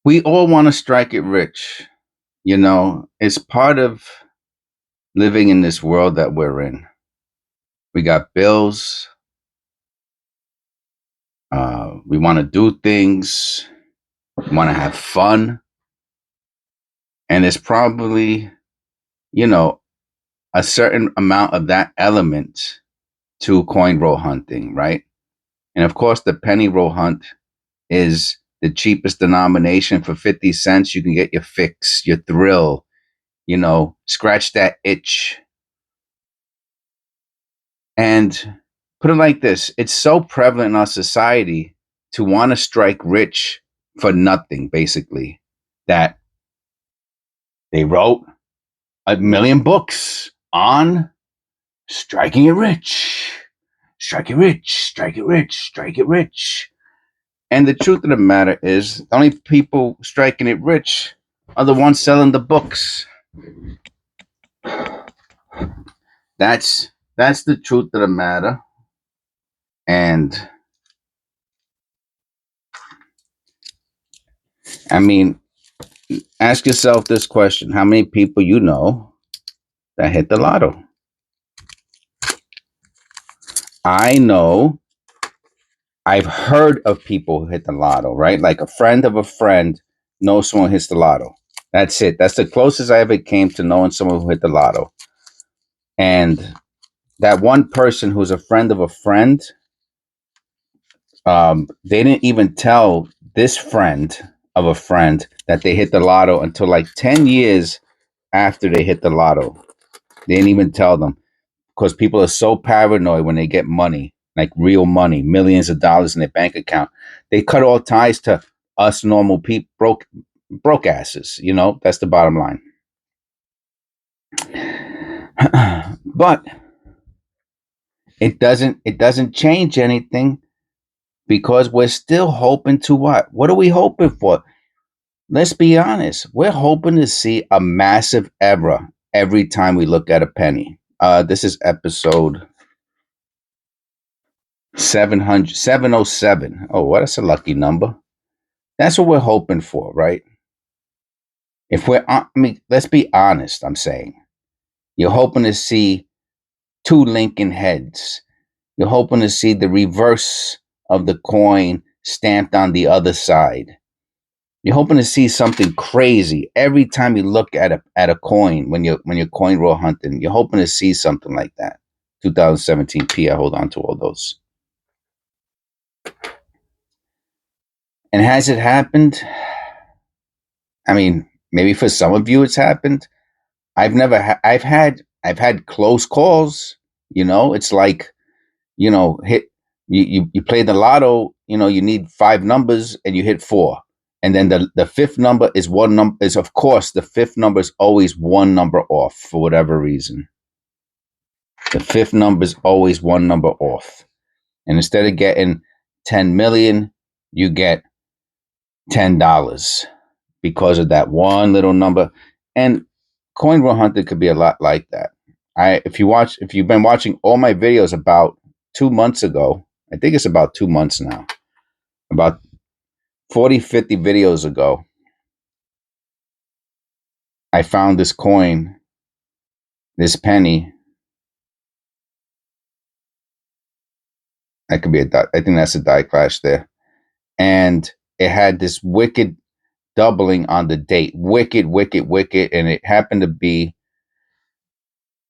We all want to strike it rich. It's part of living in this world that we're in. We got bills. We want to do things. We want to have fun. And it's probably, a certain amount of that element to coin roll hunting, right? And of course, the penny roll hunt is the cheapest denomination. For 50 cents. You can get your fix, your thrill, scratch that itch. And put it like this, it's so prevalent in our society to want to strike rich for nothing, basically, that they wrote 1,000,000 books on striking it rich, strike it rich, strike it rich, strike it rich. And the truth of the matter is, the only people striking it rich are the ones selling the books. That's the truth of the matter. And I mean, ask yourself this question: how many people you know that hit the lotto? I know I've heard of people who hit the lotto, right? Like a friend of a friend knows someone who hits the lotto. That's it. That's the closest I ever came to knowing someone who hit the lotto. And that one person who's a friend of a friend, they didn't even tell this friend of a friend that they hit the lotto until like 10 years after they hit the lotto. They didn't even tell them, because people are so paranoid when they get money, like real money, millions of dollars in their bank account. They cut all ties to us normal people, broke asses. That's the bottom line. But it doesn't change anything, because we're still hoping to what? What are we hoping for? Let's be honest. We're hoping to see a massive error every time we look at a penny. This is episode 707. Oh, what? That's a lucky number. That's what we're hoping for, right? Let's be honest. I'm saying you're hoping to see two Lincoln heads. You're hoping to see the reverse of the coin stamped on the other side. You're hoping to see something crazy every time you look at a coin when you're coin roll hunting. You're hoping to see something like that. 2017 P. I hold on to all those. And has it happened? I mean, maybe for some of you it's happened. I've had close calls. It's like, hit you play the lotto. You need 5 numbers and you hit 4, and then the fifth number is one number. Is of course the fifth number is always one number off for whatever reason. The fifth number is always one number off, and instead of getting 10 million, you get $10 because of that one little number. And coin roll hunting could be a lot like that. If you've been watching all my videos about 2 months ago, I think it's about 2 months now, about 40, 50 videos ago, I found this coin, this penny. That could be I think that's a die clash there. And it had this wicked doubling on the date. Wicked, wicked, wicked. And it happened to be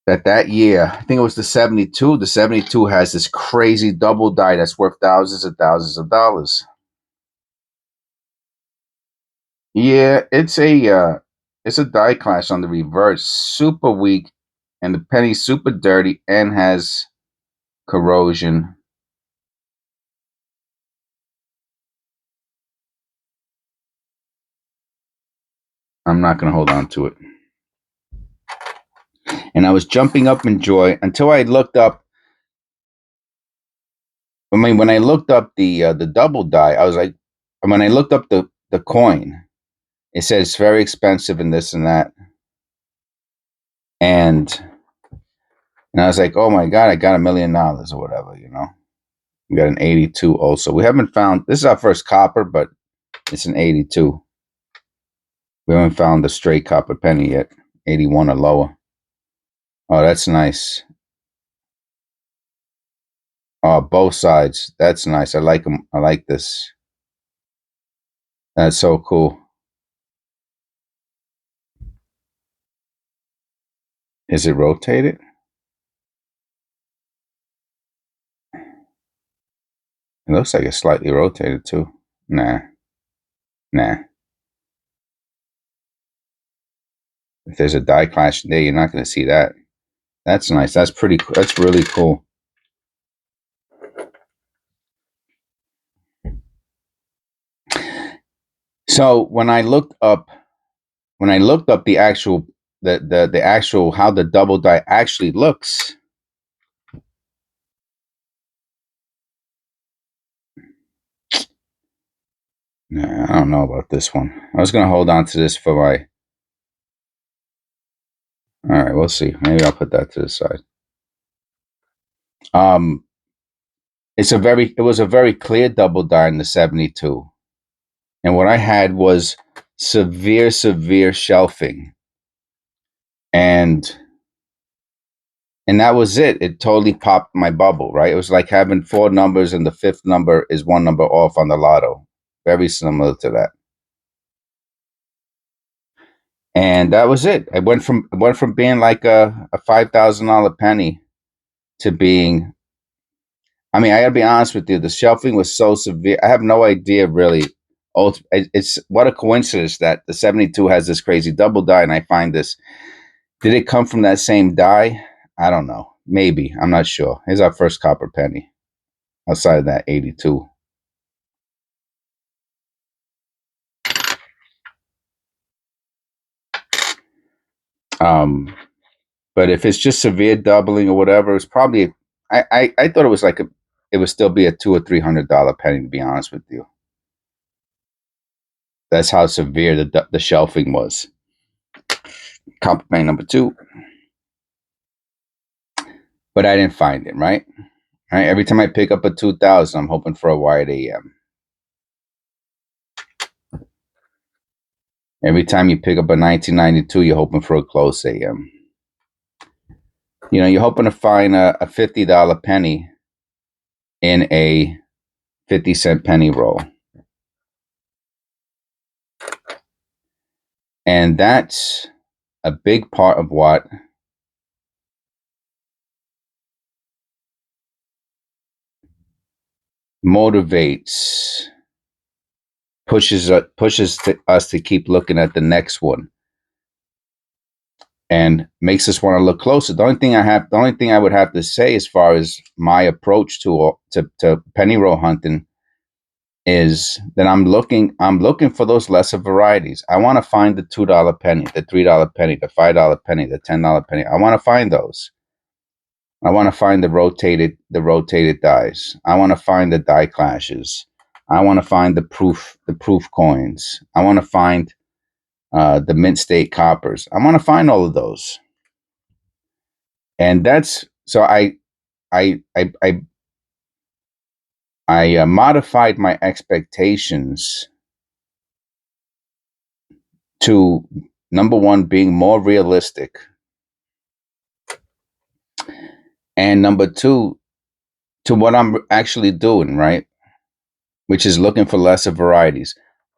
that year, I think it was the 72. The 72 has this crazy double die that's worth thousands and thousands of dollars. Yeah, it's a die clash on the reverse, super weak, and the penny's super dirty and has corrosion. I'm not going to hold on to it. And I was jumping up in joy until I looked up. When I looked up the double die, I was like, when I looked up the coin, it said it's very expensive and this and that. And I was like, oh my God, I got $1 million or whatever, We got an 82 also. We haven't found, this is our first copper, but it's an 82. We haven't found the straight copper penny yet. 81 or lower. Oh, that's nice. Oh, both sides. That's nice. I like them. I like this. That's so cool. Is it rotated? It looks like it's slightly rotated too. Nah. Nah. If there's a die clash there, you're not going to see that. That's nice. That's pretty cool. That's really cool. So when I looked up the actual how the double die actually looks, nah, I don't know about this one. I was gonna hold on to this for my. All right, we'll see. Maybe I'll put that to the side. Um, it was a very clear double die in the 72, and what I had was severe shelving, and that was it. It totally popped my bubble, right? It was like having four numbers and the fifth number is one number off on the lotto. Very similar to that. And that was it. It went from being like a $5,000 penny to being. I mean, I gotta be honest with you. The shelving was so severe. I have no idea really. It's what a coincidence that the 72 has this crazy double die, and I find this. Did it come from that same die? I don't know. Maybe. I'm not sure. Here's our first copper penny outside of that 82. But if it's just severe doubling or whatever, it's probably. I thought it was like it would still be a $200 or $300 penny, to be honest with you. That's how severe the shelving was. Copper penny number 2, but I didn't find it. Right. All right. Every time I pick up a 2000, I'm hoping for a wide AM. Every time you pick up a 1992, you're hoping for a close AM. You know, you're hoping to find a $50 penny in a 50-cent penny roll. And that's a big part of what motivates, pushes us to keep looking at the next one, and makes us want to look closer. The only thing I would have to say as far as my approach to penny roll hunting is that I'm looking for those lesser varieties. I want to find the $2 penny, the $3 penny, the $5 penny, the $10 penny. I want to find those. I want to find the rotated dies. I want to find the die clashes. I want to find the proof coins. I want to find the mint state coppers. I want to find all of those. And that's so I modified my expectations to, number one, being more realistic, and number two, to what I'm actually doing, right? Which is looking for lesser varieties.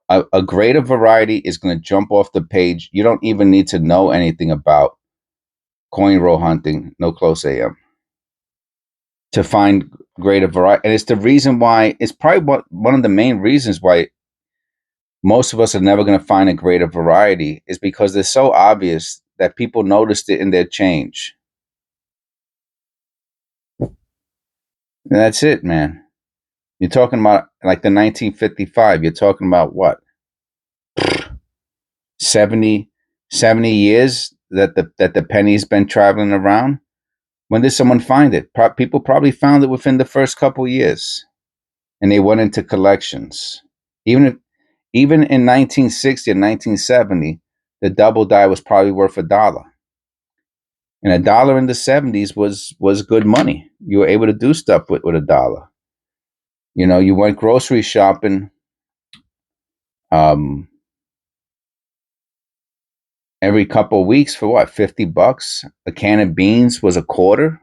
A greater variety is going to jump off the page. You don't even need to know anything about coin roll hunting, no close AM, to find greater variety. And it's the reason why, it's probably one of the main reasons why most of us are never going to find a greater variety, is because they're so obvious that people noticed it in their change. And that's it, man. You're talking about like the 1955. You're talking about what? 70 years that the penny's been traveling around. When did someone find it? People probably found it within the first couple years, and they went into collections. Even in 1960 and 1970, the double die was probably worth $1, and $1 in the 70s was good money. You were able to do stuff with $1. You know, you went grocery shopping. every couple of weeks for what, $50? A can of beans was a quarter.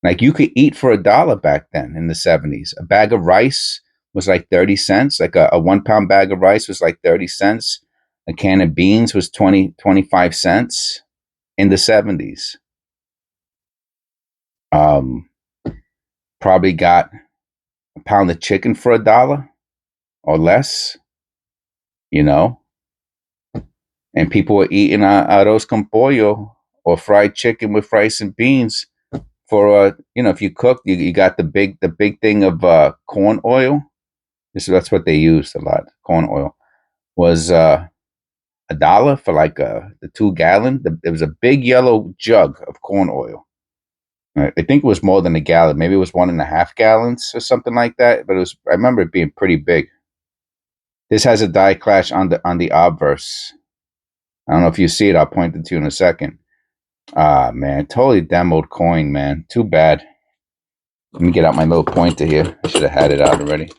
Like you could eat for $1 back then in the 70s. A bag of rice was like 30 cents. Like a 1 pound bag of rice was like 30 cents. A can of beans was 25 cents in the 70s. Um, Probably got a pound of chicken for $1 or less, you know, and people were eating arroz con pollo or fried chicken with rice and beans for if you cook, you got the big thing of corn oil. That's what they used a lot. Corn oil was $1 for like the 2 gallon. There was a big yellow jug of corn oil. Right? I think it was more than a gallon. Maybe it was 1.5 gallons or something like that. But I remember it being pretty big. This has a die clash on the obverse. I don't know if you see it. I'll point it to you in a second. Ah, man, totally demoed coin, man. Too bad. Let me get out my little pointer here. I should have had it out already.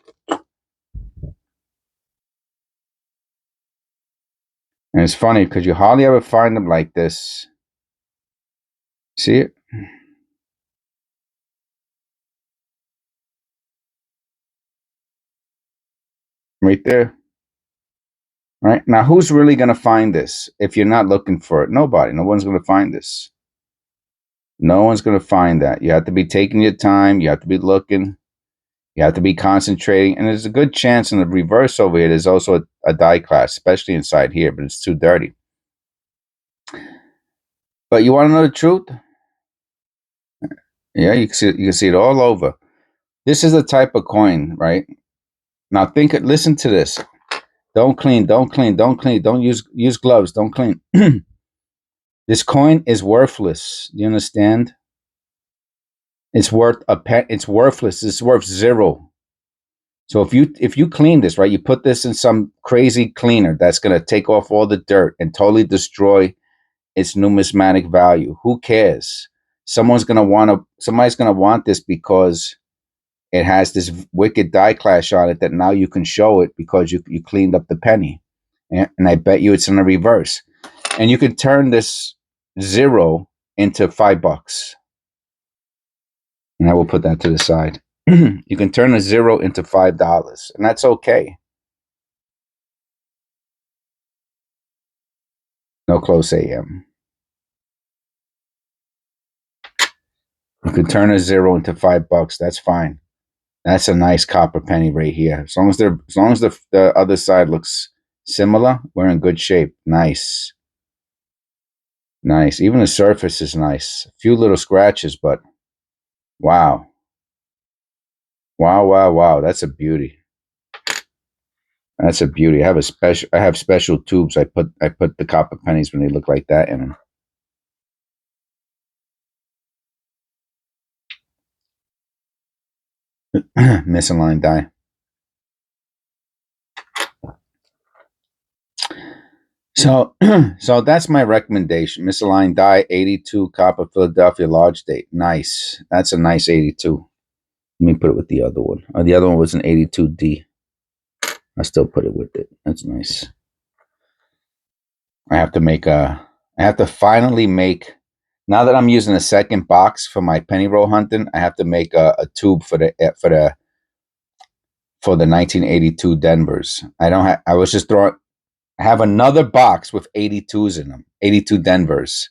And it's funny because you hardly ever find them like this. See it? Right there. Right? Now, who's really going to find this if you're not looking for it? Nobody. No one's going to find this. No one's going to find that. You have to be taking your time. You have to be looking. You have to be concentrating. And there's a good chance in the reverse over here, there's also a die clash, especially inside here, but it's too dirty. But you want to know the truth? Yeah, you can see it all over. This is a type of coin, right? Now listen to this. Don't clean, don't clean, don't clean, don't use gloves, don't clean. This coin is worthless. Do you understand? It's worth it's worthless. It's worth zero. So if you clean this, right, you put this in some crazy cleaner that's gonna take off all the dirt and totally destroy its numismatic value. Who cares? Somebody's gonna want this because it has this wicked die clash on it that now you can show it because you cleaned up the penny. And I bet you it's in the reverse. And you can turn this zero into $5. And I will put that to the side. You can turn a zero into $5, and that's okay. No close AM. You can turn a zero into $5. That's fine. That's a nice copper penny right here. As long as the other side looks similar, we're in good shape. Nice. Nice. Even the surface is nice. A few little scratches, but wow. Wow, wow, wow. That's a beauty. That's a beauty. I have special tubes. I put the copper pennies when they look like that in them. Misaligned die. So so that's my recommendation. Misaligned die, 82 copper Philadelphia large date. Nice. That's a nice 82. Let me put it with the other one. The other one was an 82D. I still put it with it. That's nice. I have to finally make, now that I'm using a second box for my penny roll hunting, I have to make a tube for the 1982 Denvers. I was just throwing, I have another box with 82s in them, 82 Denvers,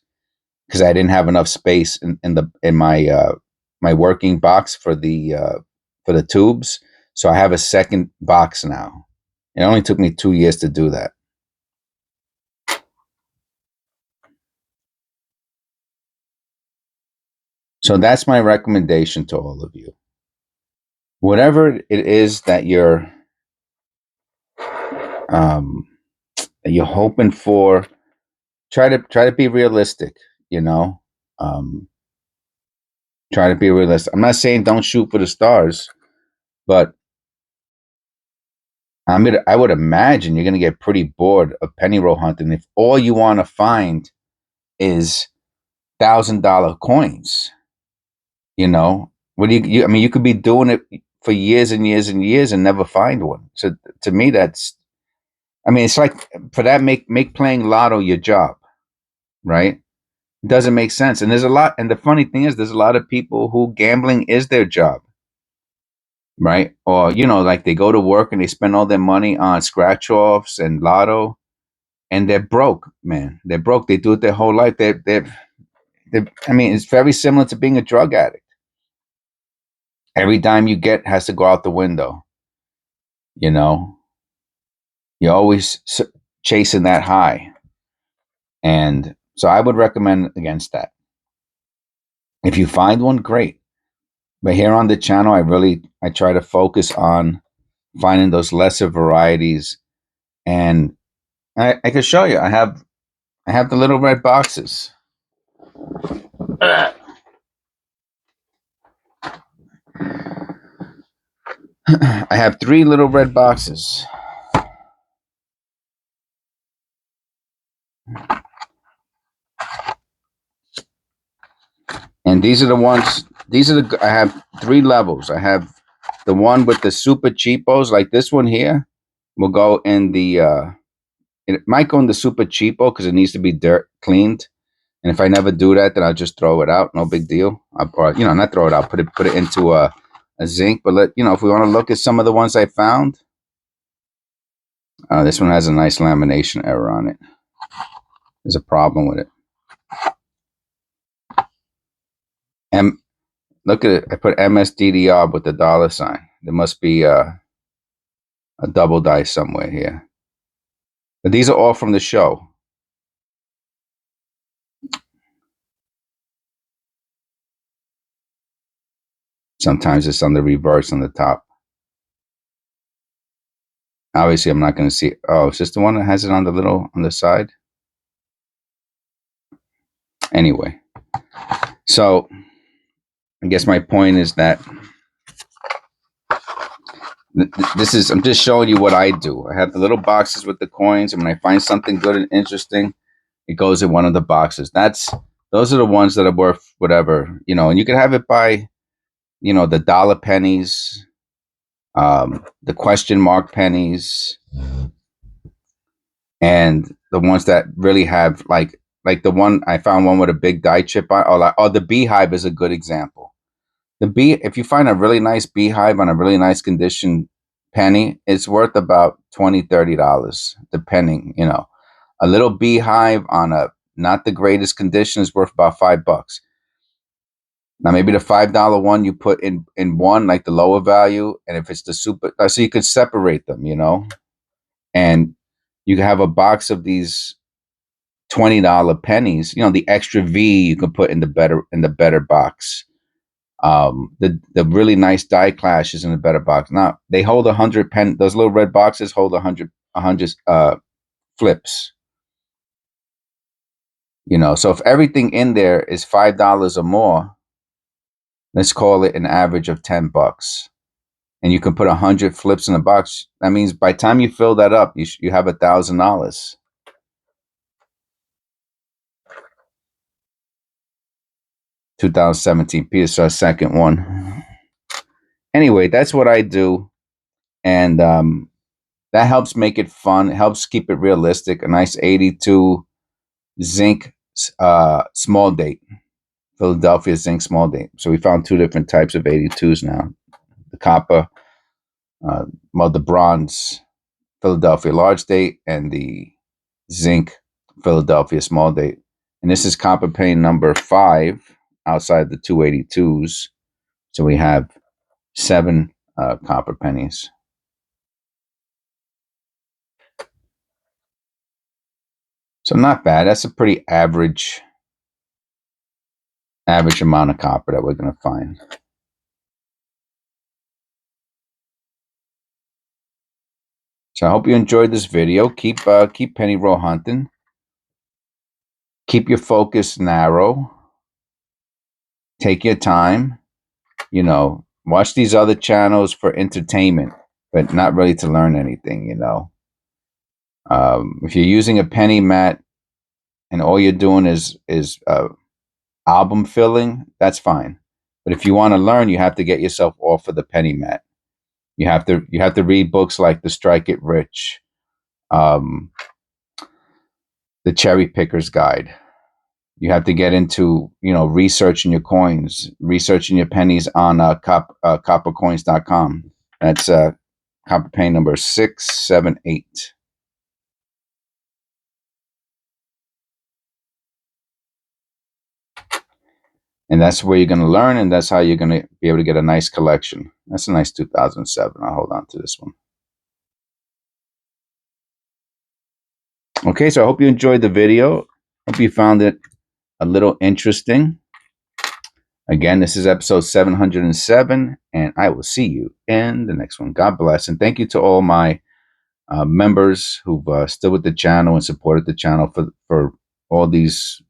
because I didn't have enough space in my working box for the tubes. So I have a second box now. It only took me 2 years to do that. So that's my recommendation to all of you. Whatever it is that um, you're hoping for, try to be realistic. You know, um, try to be realistic. I'm not saying don't shoot for the stars, but I would imagine you're gonna get pretty bored of penny roll hunting if all you want to find is $1,000 coins. You know, what do I mean, you could be doing it for years and years and years and never find one. So to me, I mean, it's like for that, make playing lotto your job, right? It doesn't make sense. And there's a lot. And the funny thing is, there's a lot of people who gambling is their job, right? Or like they go to work and they spend all their money on scratch offs and lotto, and they're broke, man. They're broke. They do it their whole life. I mean, it's very similar to being a drug addict. Every dime you get has to go out the window. You know, you're always chasing that high. And so I would recommend against that. If you find one, great. But here on the channel, I try to focus on finding those lesser varieties. And I can show you. I have the little red boxes. I have 3 little red boxes. And these are the ones, I have 3 levels. I have the one with the super cheapos, like this one here, will go in the, it might go in the super cheapo because it needs to be cleaned. And if I never do that, then I'll just throw it out. No big deal. Or, not throw it out, put it into a zinc. But if we want to look at some of the ones I found, this one has a nice lamination error on it. There's a problem with it. And look at it. I put MSDDR with the $. There must be a double dice somewhere here. But these are all from the show. Sometimes it's on the reverse on the top. Obviously, I'm not going to see. Oh, is this the one that has it on the side? Anyway, so I guess my point is that I'm just showing you what I do. I have the little boxes with the coins, and when I find something good and interesting, it goes in one of the boxes. Those are the ones that are worth whatever, and you can have it by, the dollar pennies, the question mark pennies, and the ones that really have like the one I found, one with a big die chip on. Oh, the beehive is a good example. If you find a really nice beehive on a really nice condition penny, it's worth about $20-$30, depending. A little beehive on a not the greatest condition is worth about $5. Now maybe the $5 one you put in one, like the lower value, and if it's the super, so you could separate them, and you can have a box of these $20 pennies. The extra V you can put in the better box. The really nice die clash is in a better box. Now they hold 100 pen. Those little red boxes hold 100 flips. So if everything in there is $5 or more, let's call it an average of $10, and you can put 100 flips in a box. That means by the time you fill that up, you have $1,000. 2017 P is our second one. Anyway, that's what I do, and that helps make it fun. It helps keep it realistic. A nice 82 zinc small date, Philadelphia zinc small date. So we found 2 different types of 82s now: the copper, the bronze Philadelphia large date, and the zinc Philadelphia small date. And this is copper penny number 5 outside the 282s. So we have 7 copper pennies. So not bad. That's a pretty average amount of copper that we're going to find. So I hope you enjoyed this video. Keep penny roll hunting. Keep your focus narrow. Take your time. Watch these other channels for entertainment, but not really to learn anything. If you're using a penny mat and all you're doing is album filling, that's fine. But if you want to learn, you have to get yourself off of the penny mat. You have to read books like The Strike It Rich, the cherry picker's guide. You have to get into, researching your coins, researching your pennies on coppercoins.com. That's copper penny number 678. And that's where you're going to learn, and that's how you're going to be able to get a nice collection. That's a nice 2007. I'll hold on to this one. Okay, so I hope you enjoyed the video. Hope you found it a little interesting. Again, this is episode 707, and I will see you in the next one. God bless, and thank you to all my members who've stood with the channel and supported the channel for all this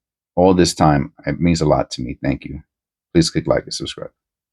time. It means a lot to me. Thank you. Please click like and subscribe.